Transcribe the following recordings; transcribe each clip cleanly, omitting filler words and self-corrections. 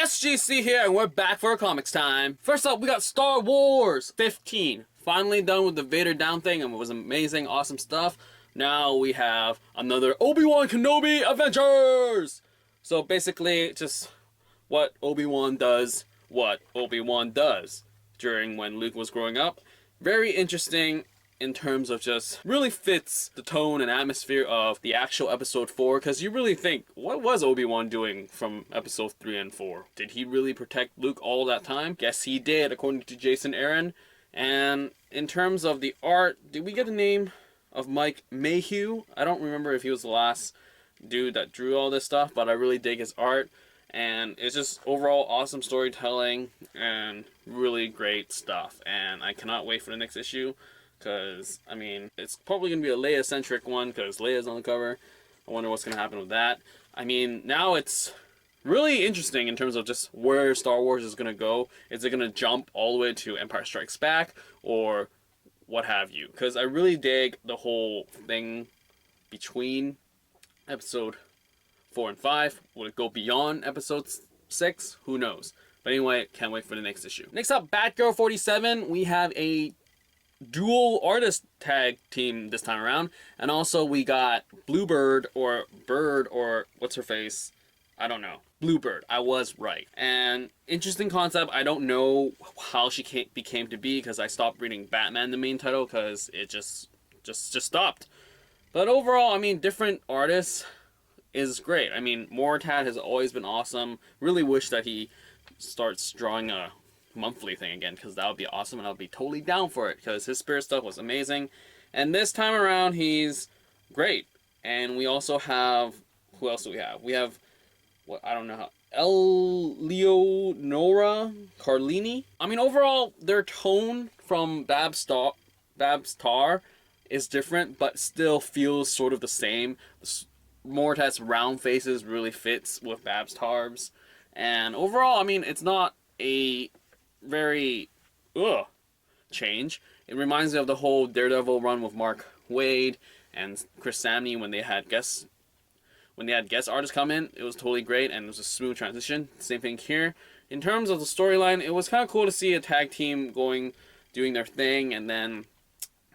SGC here, and we're back for comics time. First up, we got Star Wars 15. Finally done with the Vader down thing, and it was amazing, awesome stuff. Now we have another Obi-Wan Kenobi Adventures! So basically, just what Obi-Wan does during when Luke was growing up. Very interesting in terms of just really fits the tone and atmosphere of the actual episode 4, because you really think, what was Obi-Wan doing from episode 3 and 4? Did he really protect Luke all that time? Guess he did, according to Jason Aaron. And in terms of the art, did we get the name of Mike Mayhew? I don't remember if he was the last dude that drew all this stuff, but I really dig his art. And it's just overall awesome storytelling and really great stuff. And I cannot wait for the next issue. Because, I mean, it's probably going to be a Leia-centric one, because Leia's on the cover. I wonder what's going to happen with that. I mean, now it's really interesting in terms of just where Star Wars is going to go. Is it going to jump all the way to Empire Strikes Back, or what have you? Because I really dig the whole thing between episode 4 and 5. Will it go beyond episode 6? Who knows? But anyway, can't wait for the next issue. Next up, Batgirl 47. We have a dual artist tag team this time around, and also we got Bluebird or Bird or what's her face, I don't know, Bluebird. I was right. And interesting concept. I don't know how she became to be, because I stopped reading Batman, the main title, because it just stopped. But overall, I mean, different artists is great. I mean, Moritat has always been awesome. Really wish that he starts drawing a monthly thing again, because that would be awesome, and I'll be totally down for it, because his spirit stuff was amazing. And this time around, he's great. And we also have, who else do we have? We have, what, I don't know how, Eleonora, Carlini. I mean, overall, their tone from Babs Tarr is different, but still feels sort of the same. Moritat's round faces really fits with Babs Tarr's. And overall, I mean, it's not a very change. It reminds me of the whole Daredevil run with Mark Waid and Chris Samney when they had guest artists come in. It was totally great, and it was a smooth transition. Same thing here. In terms of the storyline, it was kind of cool to see a tag team doing their thing, and then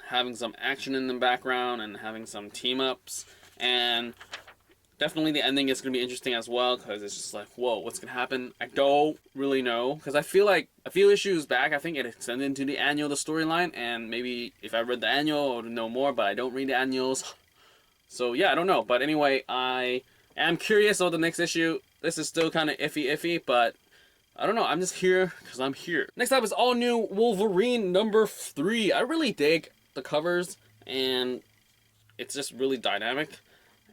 having some action in the background and having some team ups. And definitely the ending is going to be interesting as well, because it's just like, whoa, what's going to happen? I don't really know, because I feel like a few issues back, I think it extended into the annual, the storyline, and maybe if I read the annual, I would know more, but I don't read the annuals. So yeah, I don't know. But anyway, I am curious about the next issue. This is still kind of iffy, but I don't know. I'm just here because I'm here. Next up is all new Wolverine number 3. I really dig the covers, and it's just really dynamic.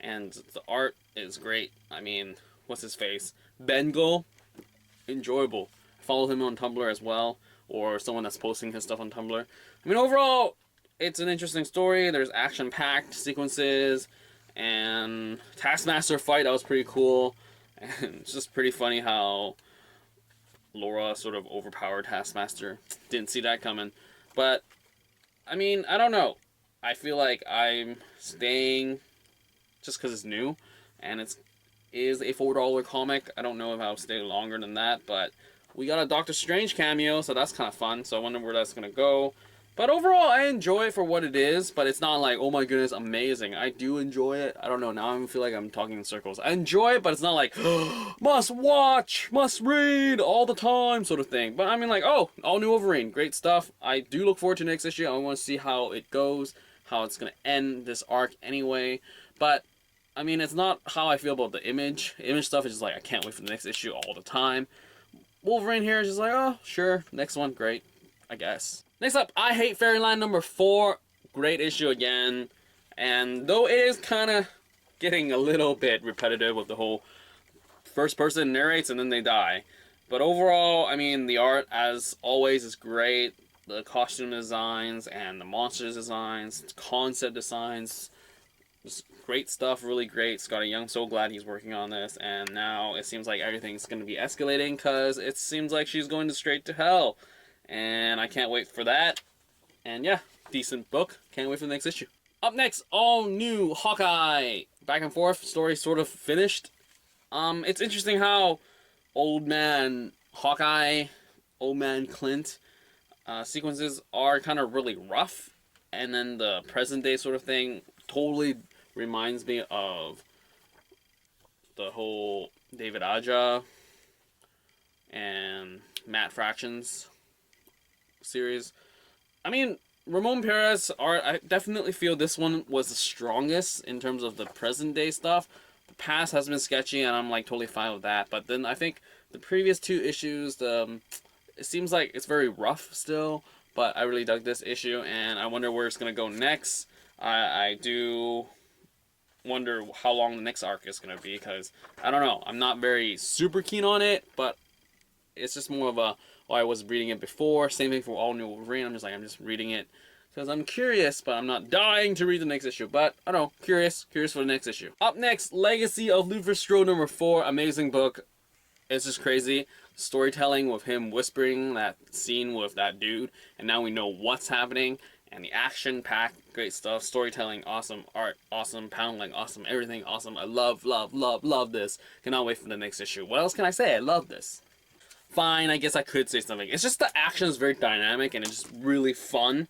And the art is great. I mean, what's his face? Bengal. Enjoyable. I follow him on Tumblr as well, or someone that's posting his stuff on Tumblr. I mean, overall, it's an interesting story. There's action-packed sequences, and Taskmaster fight, that was pretty cool. And it's just pretty funny how Laura sort of overpowered Taskmaster. Didn't see that coming. But, I mean, I don't know. I feel like I'm staying just because it's new, and it is a $4 comic. I don't know if I'll stay longer than that, but we got a Doctor Strange cameo, so that's kind of fun, so I wonder where that's going to go. But overall, I enjoy it for what it is, but it's not like, oh my goodness, amazing. I do enjoy it. I don't know, now I feel like I'm talking in circles. I enjoy it, but it's not like, must watch, must read, all the time sort of thing. But I mean, like, oh, all new Wolverine, great stuff. I do look forward to the next issue. I want to see how it goes, how it's going to end this arc anyway. But I mean, it's not how I feel about the image. Image stuff is just like, I can't wait for the next issue all the time. Wolverine here is just like, oh, sure, next one, great, I guess. Next up, I Hate Fairyland number 4. Great issue again. And though it is kind of getting a little bit repetitive with the whole first person narrates and then they die. But overall, I mean, the art, as always, is great. The costume designs and the monsters designs, concept designs, just great stuff, really great. Skottie, I'm so glad he's working on this, and now it seems like everything's going to be escalating, because it seems like she's going straight to hell, and I can't wait for that. And yeah, decent book, can't wait for the next issue. Up next, all new Hawkeye. Back and forth, story sort of finished. It's interesting how old man Hawkeye, old man Clint sequences are kind of really rough, and then the present day sort of thing totally reminds me of the whole David Aja and Matt Fractions series. I mean, Ramon Perez art, I definitely feel this one was the strongest in terms of the present day stuff. The past has been sketchy, and I'm like totally fine with that. But then I think the previous two issues, it seems like it's very rough still. But I really dug this issue, and I wonder where it's gonna go next. I do wonder how long the next arc is gonna be, because I don't know. I'm not very super keen on it, but it's just more of a, I was reading it before. Same thing for All New Wolverine. I'm just reading it because I'm curious, but I'm not dying to read the next issue. But I don't know, curious for the next issue. Up next, Legacy of Luthor Strode number 4. Amazing book. It's just crazy. Storytelling with him whispering that scene with that dude, and now we know what's happening. And the action packed, great stuff. Storytelling, awesome. Art, awesome. Paneling, awesome. Everything, awesome. I love this. Cannot wait for the next issue. What else can I say? I love this. Fine, I guess I could say something. It's just the action is very dynamic, and it's just really fun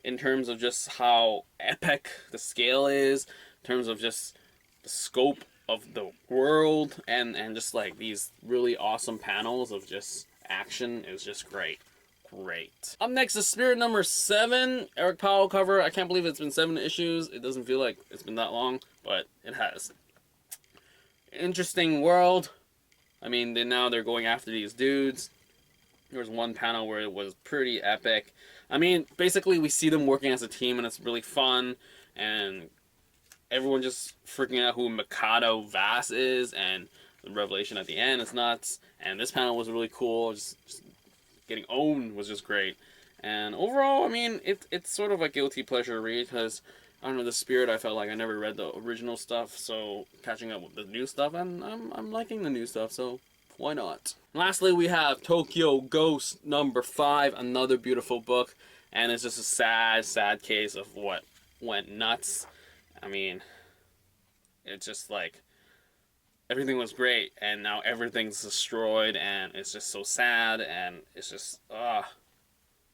in terms of just how epic the scale is, in terms of just the scope of the world, and just like these really awesome panels of just action is just great. Great. Up next is Spirit number 7, Eric Powell cover. I can't believe it's been 7 issues. It doesn't feel like it's been that long, but it has. Interesting world. I mean, they're going after these dudes. There was one panel where it was pretty epic. I mean, basically we see them working as a team, and it's really fun, and everyone just freaking out who Mikado Vass is, and the revelation at the end is nuts. And this panel was really cool. Just getting owned was just great. And overall, I mean, it's sort of a guilty pleasure read, because I don't know, the Spirit, I felt like I never read the original stuff, so catching up with the new stuff, and I'm liking the new stuff, so why not? Lastly, we have Tokyo Ghost number 5, another beautiful book, and it's just a sad case of what went nuts. I mean, it's just like, everything was great, and now everything's destroyed, and it's just so sad, and it's just, a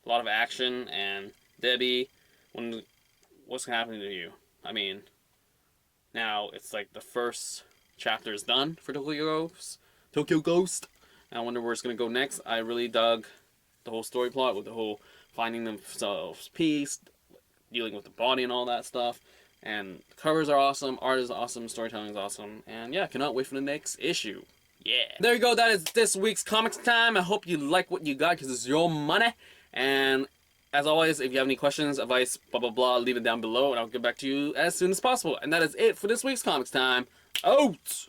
lot of action, and Debbie, what's happening to you? I mean, now it's like the first chapter is done for Tokyo Ghost. And I wonder where it's going to go next. I really dug the whole story plot with the whole finding themselves peace, dealing with the body and all that stuff. And the covers are awesome, art is awesome, storytelling is awesome. And yeah, cannot wait for the next issue. Yeah. There you go, that is this week's Comics Time. I hope you like what you got, because it's your money. And as always, if you have any questions, advice, blah, blah, blah, leave it down below, and I'll get back to you as soon as possible. And that is it for this week's Comics Time. Out!